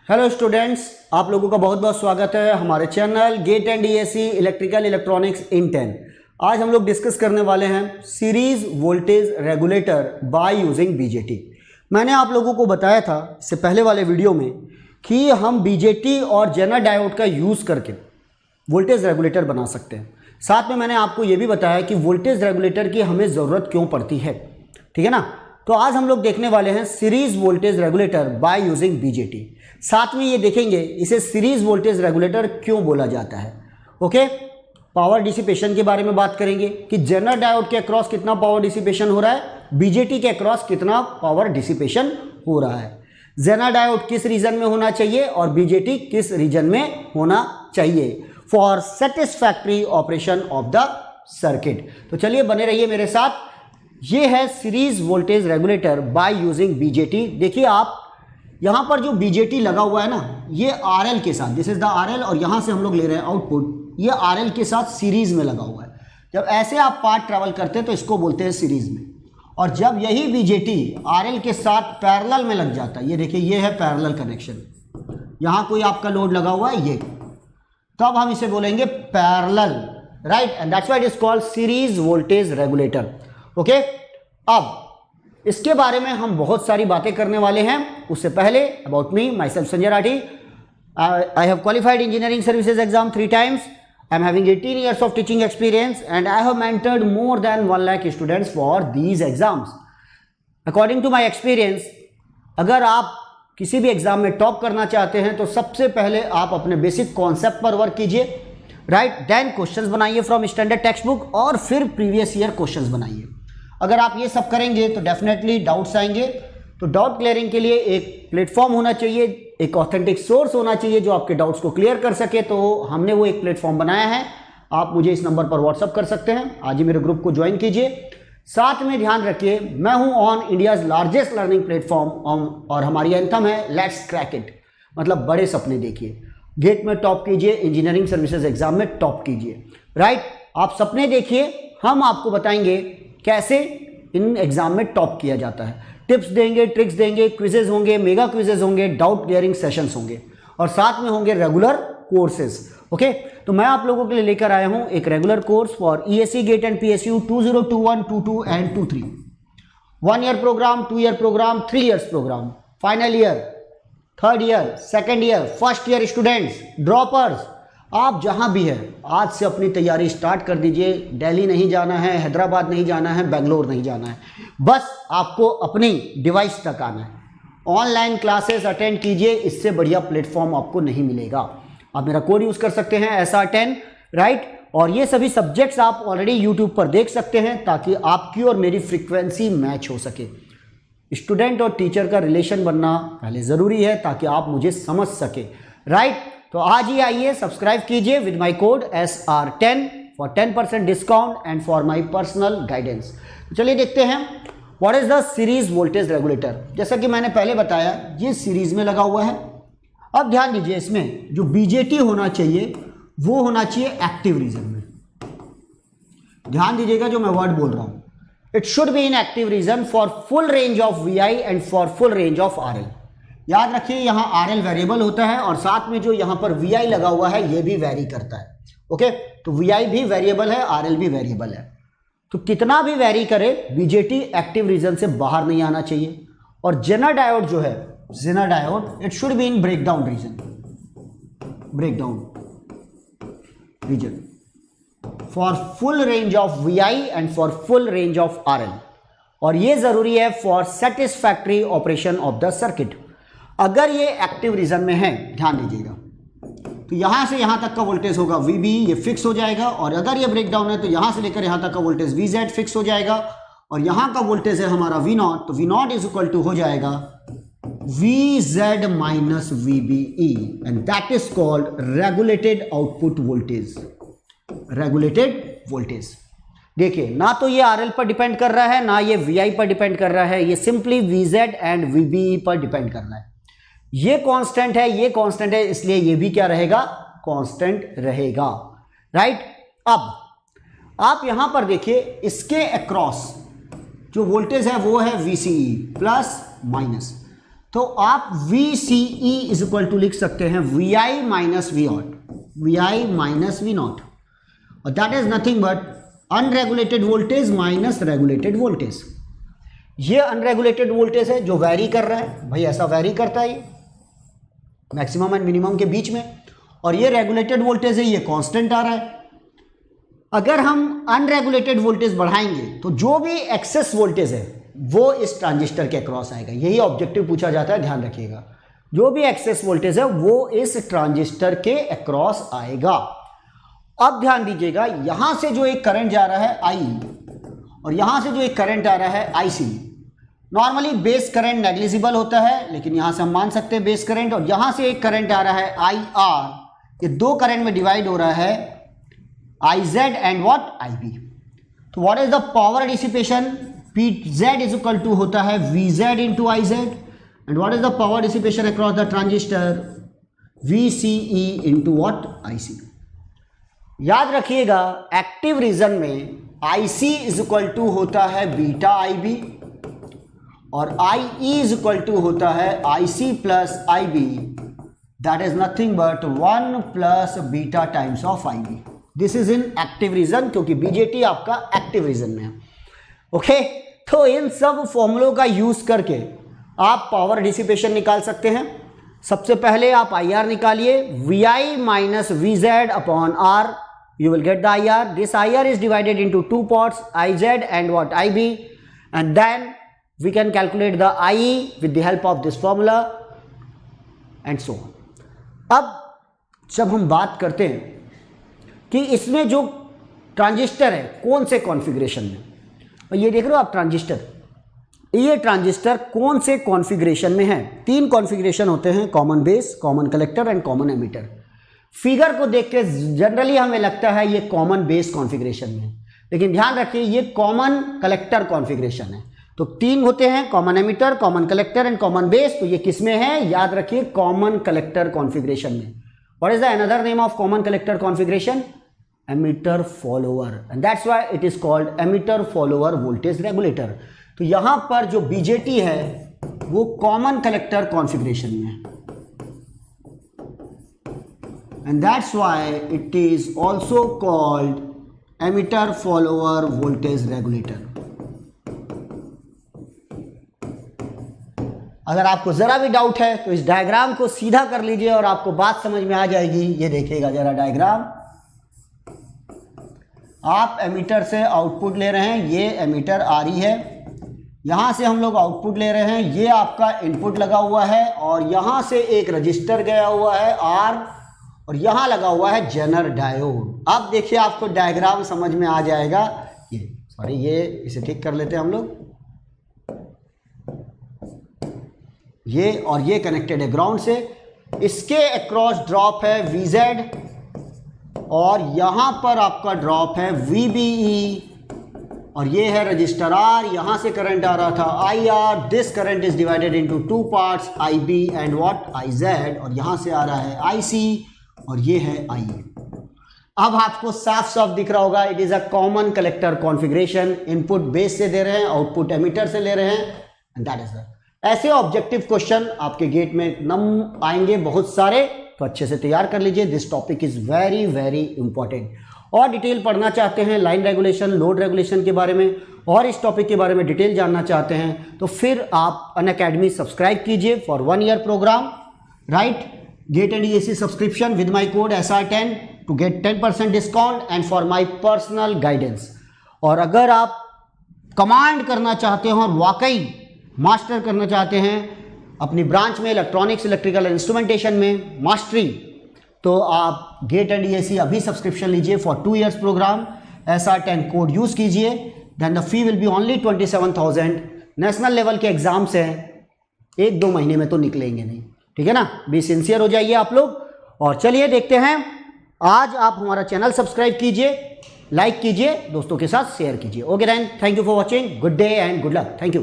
Hello students, आप लोगों का बहुत बहुत स्वागत है हमारे channel GATE and DSC electrical electronics in 10। आज हम लोग डिस्कस करने वाले हैं series voltage regulator by using BJT. मैंने आप लोगों को बताया था इससे पहले वाले वीडियो में कि हम बीजेटी और जेनर डायोड का यूज़ करके वोल्टेज रेगुलेटर बना सकते हैं। साथ में मैंने आपको ये भी बताया कि वोल्टेज रेगुलेटर की हमें ज़रूरत क्यों पड़ती है, ठीक है ना। तो आज हम लोग देखने वाले हैं series voltage regulator by using BJT. साथ में ये देखेंगे इसे सीरीज वोल्टेज रेगुलेटर क्यों बोला जाता है। ओके, पावर डिसिपेशन के बारे में बात करेंगे कि जेनर डायोड के अक्रॉस कितना पावर डिसिपेशन हो रहा है, बीजेटी के अक्रॉस कितना पावर डिसिपेशन हो रहा है, जेनर डायोड किस रीजन में होना चाहिए और बीजेटी किस रीजन में होना चाहिए for satisfactory operation of the circuit. तो चलिए बने रहिए मेरे साथ। ये है series voltage regulator by using BJT. देखिए आप यहाँ पर जो बीजेटी लगा हुआ है ना, ये आरएल के साथ, दिस इज द आरएल, और यहाँ से हम लोग ले रहे हैं आउटपुट, ये आरएल के साथ सीरीज में लगा हुआ है। जब ऐसे आप पार्ट ट्रेवल करते हैं तो इसको बोलते हैं सीरीज में, और जब यही बीजेटी आरएल के साथ पैरेलल में लग जाता है, ये देखिए ये है पैरेलल कनेक्शन, यहाँ कोई आपका लोड लगा हुआ है ये, तब हम इसे बोलेंगे parallel, right, and that's why it is called series voltage regulator. Okay, अब इसके बारे में हम बहुत सारी बातें करने वाले हैं। उससे पहले about me, my self Sanjay Rathi. I have qualified engineering services exam 3 times. I am having 18 years of teaching experience and I have mentored more than 1 lakh students for these exams. According to my experience, अगर आप किसी भी exam में top करना चाहते हैं तो सबसे पहले आप अपने बेसिक कॉन्सेप्ट पर वर्क कीजिए, राइट, देन क्वेश्चंस बनाइए फ्रॉम स्टैंडर्ड टेक्स्ट बुक और फिर प्रीवियस ईयर क्वेश्चंस बनाइए। अगर आप ये सब करेंगे तो डेफिनेटली डाउट्स आएंगे। तो डाउट क्लियरिंग के लिए एक प्लेटफॉर्म होना चाहिए, एक ऑथेंटिक सोर्स होना चाहिए जो आपके डाउट्स को क्लियर कर सके। तो हमने वो एक प्लेटफॉर्म बनाया है, आप मुझे इस नंबर पर व्हाट्सअप कर सकते हैं। आज ही मेरे ग्रुप को ज्वाइन कीजिए। साथ में ध्यान रखिए, मैं हूं on India's largest learning platform और हमारी एंथम है लेट्स क्रैक इट, मतलब बड़े सपने देखिए, गेट में टॉप कीजिए, इंजीनियरिंग सर्विसेज एग्जाम में टॉप कीजिए, राइट। आप सपने देखिए, हम आपको बताएंगे कैसे इन एग्जाम में टॉप किया जाता है। टिप्स देंगे, ट्रिक्स देंगे, क्विजेज होंगे, मेगा क्विजेज होंगे, डाउट क्लियरिंग सेशंस होंगे और साथ में होंगे रेगुलर कोर्सेज। ओके, तो मैं आप लोगों के लिए लेकर आया हूं एक regular course for ESC GATE and PSU 2021, 22 and 23, 1 year program, 2 year program, 3 years program, final year, 3rd year, 2nd year, 1st year students, droppers, आप जहां भी हैं आज से अपनी तैयारी स्टार्ट कर दीजिए। दिल्ली नहीं जाना है, हैदराबाद नहीं जाना है, बेंगलोर नहीं जाना है, बस आपको अपनी डिवाइस तक आना है। ऑनलाइन क्लासेस अटेंड कीजिए, इससे बढ़िया प्लेटफॉर्म आपको नहीं मिलेगा। आप मेरा कोड यूज़ कर सकते हैं SR10, राइट, और ये सभी सब्जेक्ट्स आप ऑलरेडी यूट्यूब पर देख सकते हैं ताकि आपकी और मेरी फ्रीक्वेंसी मैच हो सके। स्टूडेंट और टीचर का रिलेशन बनना पहले ज़रूरी है ताकि आप मुझे समझ सके, राइट। तो आज ही आइए, सब्सक्राइब कीजिए with my code SR10 for 10% discount and for my personal guidance. तो चलिए देखते हैं what is the series voltage regulator. जैसा कि मैंने पहले बताया, ये सीरीज में लगा हुआ है। अब ध्यान दीजिए, इसमें जो बीजेटी होना चाहिए वो होना चाहिए एक्टिव रीजन में। ध्यान दीजिएगा जो मैं वर्ड बोल रहा हूं, it should be in active region for full range of VI and for full range of RL। याद रखिए, यहाँ RL वेरिएबल होता है और साथ में जो यहाँ पर VI लगा हुआ है ये भी वेरी करता है। ओके, तो VI भी वेरिएबल है, RL भी वेरिएबल है। तो कितना भी वेरी करे, बीजेटी एक्टिव रीजन से बाहर नहीं आना चाहिए। और जेनर डायोड जो है, Zener diode, it should be in breakdown region, breakdown region for full range of VI and for full range of RL। और ये जरूरी है for satisfactory operation of the circuit. अगर ये एक्टिव रीजन में है, ध्यान दीजिएगा, तो यहां से यहां तक का वोल्टेज होगा VB, ये फिक्स हो जाएगा। और अगर ये ब्रेकडाउन है तो यहां से लेकर यहां तक का वोल्टेज VZ फिक्स हो जाएगा। और यहां का वोल्टेज है हमारा V0, तो V0 इज इक्वल टू हो जाएगा VZ minus VBE, and that is called regulated output voltage, regulated voltage. देखिए, ना तो ये RL पर डिपेंड कर रहा है, ना ये VI पर डिपेंड कर रहा है, ये सिंपली VZ एंड VBE पर डिपेंड कर रहा है। ये कांस्टेंट है, ये कांस्टेंट है, इसलिए ये भी क्या रहेगा, कांस्टेंट रहेगा, राइट। अब आप यहां पर देखिए, इसके अक्रॉस जो वोल्टेज है वो है VCE प्लस माइनस। तो आप VCE इज इक्वल टू लिख सकते हैं VI minus V not, VI minus V not, और that is nothing but unregulated voltage minus regulated voltage. ये अनरेगुलेटेड वोल्टेज है जो वैरी कर रहा है, भाई ऐसा वैरी करता है ये मैक्सिमम एंड मिनिमम के बीच में, और ये रेगुलेटेड वोल्टेज है, ये कांस्टेंट आ रहा है। अगर हम अनरेगुलेटेड वोल्टेज बढ़ाएंगे तो जो भी एक्सेस वोल्टेज है वो इस ट्रांजिस्टर के अक्रॉस आएगा। यही ऑब्जेक्टिव पूछा जाता है, ध्यान रखिएगा। जो भी एक्सेस वोल्टेज है वो इस ट्रांजिस्टर के अक्रॉस आएगा। अब ध्यान दीजिएगा, यहां से जो एक करंट जा रहा है I और यहां से जो एक करंट आ रहा है IC, normally base current negligible होता है, लेकिन यहां से हम मान सकते हैं बेस करंट, और यहां से एक करंट आ रहा है IR, ये दो करंट में डिवाइड हो रहा है IZ एंड व्हाट IB। तो what is the power dissipation? PZ is equal to होता है VZ into IZ, and what is the power dissipation across the transistor? VCE into what IC। याद रखिएगा, active region में IC is equal to होता है beta IB, और IE is equal to होता है IC plus IB, that is nothing but 1 plus beta times of IB। This is in active region, क्योंकि BJT आपका एक्टिव रीजन में है। ओके, तो इन सब फॉर्मूलों का यूज करके आप पावर डिसिपेशन निकाल सकते हैं। सबसे पहले आप IR निकालिए, VI minus VZ upon R, you will get the IR. This IR is divided into two parts, IZ and what IB, and then we can calculate the IE with the help of this formula and so on. अब जब हम बात करते हैं कि इसमें जो transistor है कौन से कॉन्फ़िगरेशन में, और ये देख रहे हो आप ट्रांजिस्टर, ये ट्रांजिस्टर कौन से कॉन्फ़िगरेशन में है? 3 कॉन्फ़िगरेशन होते हैं, common base, common collector and common emitter. Figure को देख के जनरली हमें लगता है ये कॉमन बेस कॉन्फ़िगरेशन में, लेकिन ध्यान रखिए ये कॉमन कलेक्टर कॉन्फ़िगरेशन है। तो 3 होते हैं, common emitter, common collector and common base. तो ये किस में है? याद रखिए कॉमन कलेक्टर कॉन्फ़िगरेशन में। What is the another name of common collector configuration? Emitter follower, and that's why it is called emitter follower voltage regulator. तो यहां पर जो BJT है वो कॉमन कलेक्टर कॉन्फ़िगरेशन में है, and that's why it is also called emitter follower voltage regulator. अगर आपको जरा भी डाउट है तो इस डायग्राम को सीधा कर लीजिए और आपको बात समझ में आ जाएगी। ये देखिएगा जरा डायग्राम, आप एमीटर से आउटपुट ले रहे हैं, ये एमीटर RE है, यहां से हम लोग आउटपुट ले रहे हैं, ये आपका इनपुट लगा हुआ है, और यहां से एक रजिस्टर गया हुआ है R, और यहां लगा हुआ है जेनर डायोड। अब देखिए आपको डायग्राम समझ में आ जाएगा। ये इसे ठीक कर लेते हैं हम लोग। ये और ये कनेक्टेड है ग्राउंड से, इसके अक्रॉस ड्रॉप है VZ, और यहां पर आपका ड्रॉप है VBE, और ये है रजिस्टर R, यहां से करंट आ रहा था IR। This current is divided into 2 parts, IB and what IZ, और यहां से आ रहा है IC, और ये है IE। अब आपको साफ साफ दिख रहा होगा, it is a common collector configuration. Input base से दे रहे हैं, आउटपुट एमीटर से ले रहे हैं, एंड दैट इज द। ऐसे ऑब्जेक्टिव क्वेश्चन आपके गेट में नम आएंगे बहुत सारे, तो अच्छे से तैयार कर लीजिए। This topic is very very important. और डिटेल पढ़ना चाहते हैं लाइन रेगुलेशन, लोड रेगुलेशन के बारे में, और इस टॉपिक के बारे में डिटेल जानना चाहते हैं, तो फिर आप अनअकैडमी सब्सक्राइब कीजिए for 1 year program, right? Gate and EAC subscription with my code SR10 to get 10% discount and for my personal guidance. और अगर आप कमांड करना चाहते हो और वाकई मास्टर करना चाहते हैं अपनी ब्रांच में, इलेक्ट्रॉनिक्स, इलेक्ट्रिकल इंस्ट्रूमेंटेशन में मास्टरी, तो आप गेट एंड EAC अभी सब्सक्रिप्शन लीजिए for 2 years program. SR10 code use कीजिए, then the fee will be only 27,000। National level के एग्जाम्स हैं, 1-2 महीने में तो निकलेंगे नहीं, ठीक है ना? बी सिंसियर हो जाइए आप लोग। और चलिए देखते हैं, आज आप हमारा चैनल सब्सक्राइब कीजिए, लाइक कीजिए, दोस्तों के साथ शेयर कीजिए। Okay then, thank you for watching, good day and good luck, thank you.